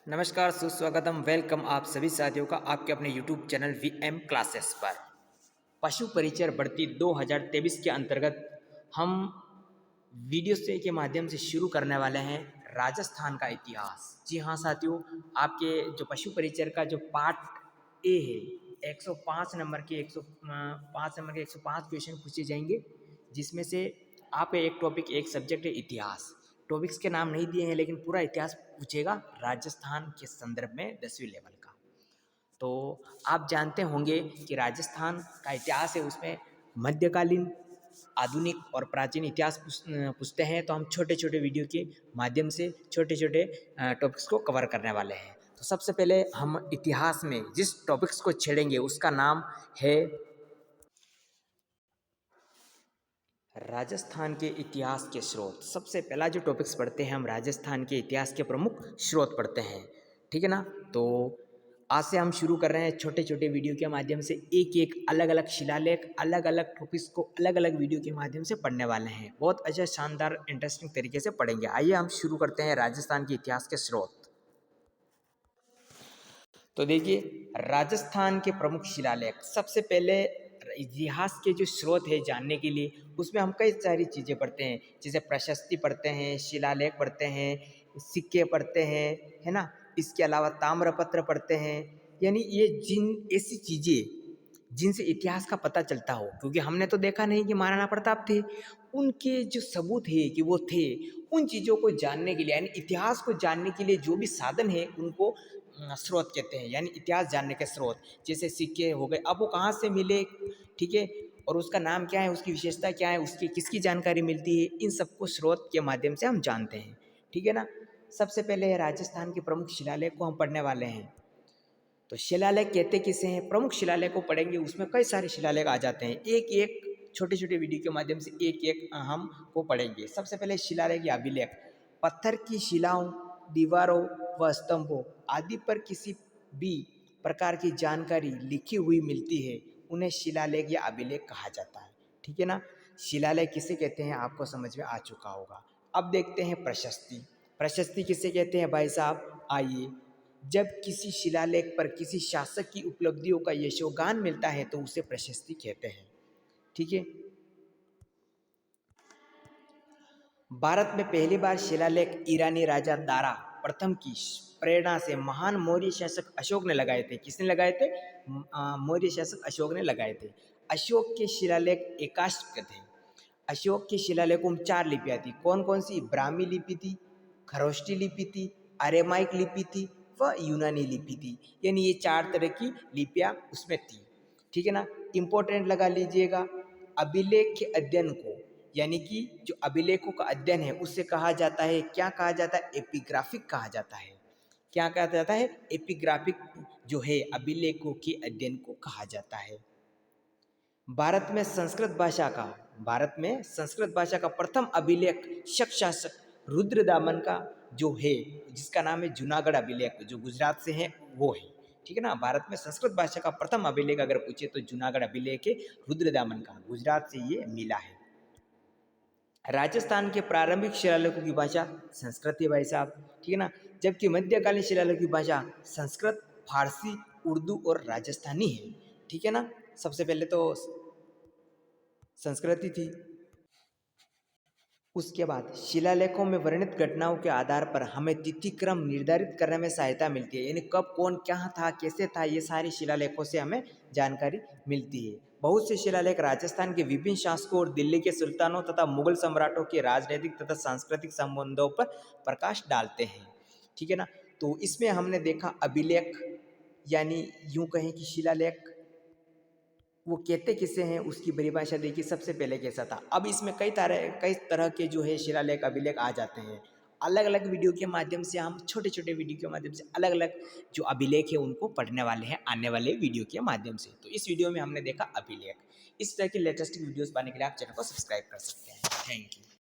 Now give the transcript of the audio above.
नमस्कार, सुस्वागतम, वेलकम आप सभी साथियों का आपके अपने YouTube चैनल वीएम क्लासेस पर। पशु परिचय बढ़ती 2023 के अंतर्गत हम वीडियो से के माध्यम से शुरू करने वाले हैं राजस्थान का इतिहास। जी हाँ साथियों, आपके जो पशु परिचय का जो पार्ट ए है 105 नंबर के 105 क्वेश्चन पूछे जाएंगे, जिसमें से आप एक टॉपिक एक सब्जेक्ट है इतिहास। टॉपिक्स के नाम नहीं दिए हैं लेकिन पूरा इतिहास पूछेगा राजस्थान के संदर्भ में 10वीं लेवल का। तो आप जानते होंगे कि राजस्थान का इतिहास है, उसमें मध्यकालीन, आधुनिक और प्राचीन इतिहास पूछते हैं। तो हम छोटे छोटे वीडियो के माध्यम से छोटे छोटे टॉपिक्स को कवर करने वाले हैं। तो सबसे पहले हम इतिहास में जिस टॉपिक्स को छेड़ेंगे उसका नाम है राजस्थान के इतिहास के स्रोत। सबसे पहला जो टॉपिक्स पढ़ते हैं हम राजस्थान के इतिहास के प्रमुख स्रोत पढ़ते हैं, ठीक है ना। तो आज से हम शुरू कर रहे हैं छोटे छोटे वीडियो के माध्यम से एक एक अलग अलग शिलालेख, अलग अलग टॉपिक्स को अलग अलग वीडियो के माध्यम से पढ़ने वाले हैं। बहुत अच्छा, शानदार, इंटरेस्टिंग तरीके से पढ़ेंगे। आइए हम शुरू करते हैं राजस्थान के इतिहास के स्रोत। तो देखिए, राजस्थान के प्रमुख शिलालेख। सबसे पहले इतिहास के जो स्रोत है जानने के लिए, उसमें हम कई सारी चीज़ें पढ़ते हैं, जैसे प्रशस्ति पढ़ते हैं, शिलालेख पढ़ते हैं, सिक्के पढ़ते हैं, है ना। इसके अलावा ताम्रपत्र पढ़ते हैं। यानी ये जिन ऐसी चीज़ें जिनसे इतिहास का पता चलता हो, क्योंकि हमने तो देखा नहीं कि महाराणा प्रताप थे, उनके जो सबूत है कि वो थे, उन चीज़ों को जानने के लिए, यानी इतिहास को जानने के लिए जो भी साधन है उनको स्रोत कहते हैं, यानी इतिहास जानने के स्रोत। जैसे सिक्के हो गए, अब वो कहाँ से मिले, ठीक है, और उसका नाम क्या है, उसकी विशेषता क्या है, उसकी किसकी जानकारी मिलती है, इन सबको स्रोत के माध्यम से हम जानते हैं, ठीक है ना। सबसे पहले राजस्थान के प्रमुख शिलालेख को हम पढ़ने वाले हैं। तो शिलालेख कहते किसे हैं, प्रमुख शिलालेख को पढ़ेंगे, उसमें कई सारे शिलालेख आ जाते हैं। एक एक छोटे छोटे वीडियो के माध्यम से एक एक हम को पढ़ेंगे। सबसे पहले शिलालेख या अभिलेख। पत्थर की शिलाओं, दीवारों व स्तंभों आदि पर किसी भी प्रकार की जानकारी लिखी हुई मिलती है, उन्हें शिलालेख या अभिलेख कहा जाता है, ठीक है ना। शिलालेख किसे कहते हैं आपको समझ में आ चुका होगा। अब देखते हैं प्रशस्ति। प्रशस्ति किसे कहते हैं भाई साहब, आइए। जब किसी शिलालेख पर किसी शासक की उपलब्धियों का यशोगान मिलता है तो उसे प्रशस्ति कहते हैं, ठीक है। भारत में पहली बार शिलालेख ईरानी राजा दारा प्रथम की प्रेरणा से महान मौर्य शासक अशोक ने लगाए थे। किसने लगाए थे? मौर्य शासक अशोक ने लगाए थे। अशोक के शिलालेख एकाष्ट थे। अशोक के शिलालेखों में 4 लिपियां थी। कौन कौन सी? ब्राह्मी लिपि थी, खरोष्टी लिपि थी, अरेमाइक लिपि थी व यूनानी लिपि थी। यानी ये 4 तरह की लिपियां उसमें थी, ठीक है ना। इंपॉर्टेंट लगा लीजिएगा। अभिलेख के अध्ययन को, यानी कि जो अभिलेखों का अध्ययन है उससे कहा जाता है, क्या कहा जाता है? एपिग्राफिक कहा जाता है। क्या कहा जाता है? एपिग्राफिक जो है अभिलेखों के अध्ययन को कहा जाता है। भारत में संस्कृत भाषा का प्रथम अभिलेख शक शासक रुद्रदामन का जो है, जिसका नाम है जूनागढ़ अभिलेख, जो गुजरात से है वो है, ठीक है ना। भारत में संस्कृत भाषा का प्रथम अभिलेख अगर पूछे तो जूनागढ़ अभिलेख है, रुद्रदामन का, गुजरात से ये मिला है। राजस्थान के प्रारंभिक शिलालेखों की भाषा संस्कृत है भाई साहब, ठीक है ना। जबकि मध्यकालीन शिलालेखों की भाषा संस्कृत, फारसी, उर्दू और राजस्थानी है, ठीक है ना। सबसे पहले तो संस्कृति थी। उसके बाद शिलालेखों में वर्णित घटनाओं के आधार पर हमें तिथि क्रम निर्धारित करने में सहायता मिलती है, यानी कब कौन क्या था, कैसे था, ये सारी शिलालेखों से हमें जानकारी मिलती है। बहुत से शिलालेख राजस्थान के विभिन्न शासकों और दिल्ली के सुल्तानों तथा मुगल सम्राटों के राजनीतिक तथा सांस्कृतिक संबंधों पर प्रकाश डालते हैं, ठीक है ना। तो इसमें हमने देखा अभिलेख, यानी यूं कहें कि शिलालेख वो कहते किसे हैं, उसकी परिभाषा देखिए। सबसे पहले कैसा था, अब इसमें कई तरह के जो है शिलालेख अभिलेख आ जाते हैं। अलग अलग वीडियो के माध्यम से हम छोटे छोटे वीडियो के माध्यम से अलग अलग जो अभिलेख है उनको पढ़ने वाले हैं आने वाले वीडियो के माध्यम से। तो इस वीडियो में हमने देखा अभिलेख। इस तरह की लेटेस्ट वीडियोस पाने के लिए आप चैनल को सब्सक्राइब कर सकते हैं। Thank you.